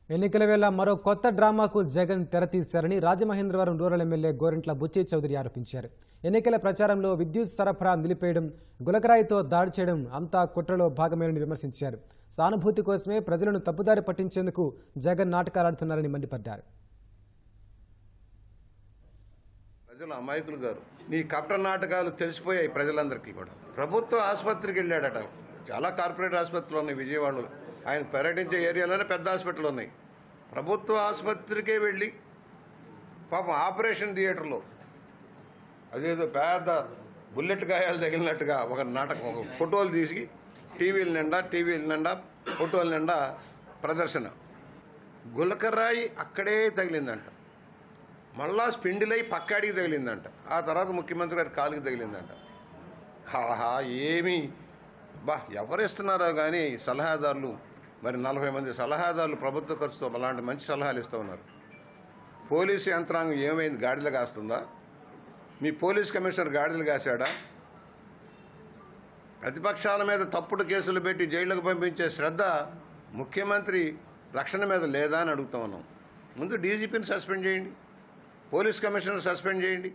ఎన్నికల వేళ మరో కొత్త డ్రామాకు జగన్ తెరతీశారని రాజమహేంద్రవరం రూరల్ ఎమ్మెల్యే గోరంట్ల బుచ్చి చౌదరి ఆరోపించారు. ఎన్నికల ప్రచారంలో విద్యుత్ సరఫరా నిలిపేయడం, గులకరాయితో దాడి చేయడం అంతా కుట్రలో భాగమేనని విమర్శించారు. సానుభూతి కోసమే ప్రజలను తప్పుదారి పట్టించేందుకు జగన్ నాటకాలాడుతున్నారని మండిపడ్డారు. ప్రజలు అమాయకులు గారు, నీ కపట నాటకాలు తెలిసిపోయాయి ప్రజలందరికీ కూడా. ప్రభుత్వ ఆసుపత్రికి వెళ్ళాడట. చాలా కార్పొరేట్ ఆసుపత్రులు ఉన్నాయి విజయవాడలో. ఆయన పర్యటించే ఏరియాలోనే పెద్ద హాస్పిటల్ ఉన్నాయి. ప్రభుత్వ ఆసుపత్రికే వెళ్ళి పాపం ఆపరేషన్ థియేటర్లో అదేదో పెద్ద బుల్లెట్ గాయాలు తగిలినట్టుగా ఒక నాటకం, ఒక ఫోటోలు తీసి టీవీల నిండా ఫోటోల నిండా ప్రదర్శన. గులకరాయి అక్కడే తగిలిందంట, మళ్ళా స్పిండిలై పక్కాడికి తగిలిందంట, ఆ తర్వాత ముఖ్యమంత్రి గారి కాలుకి తగిలిందంట. ఆహా, ఏమి ఎవరిస్తున్నారో కానీ సలహాదారులు, మరి 40 మంది సలహాదారులు ప్రభుత్వ ఖర్చుతో అలాంటి మంచి సలహాలు ఇస్తూ ఉన్నారు. పోలీసు యంత్రాంగం ఏమైంది? గాడిదలు కాస్తుందా? మీ పోలీస్ కమిషనర్ గాడిదలు కాశాడా? ప్రతిపక్షాల మీద తప్పుడు కేసులు పెట్టి జైళ్లకు పంపించే శ్రద్ధ ముఖ్యమంత్రి రక్షణ మీద లేదా అని అడుగుతా ఉన్నాం. ముందు డీజీపీని సస్పెండ్ చేయండి, పోలీస్ కమిషనర్ సస్పెండ్ చేయండి.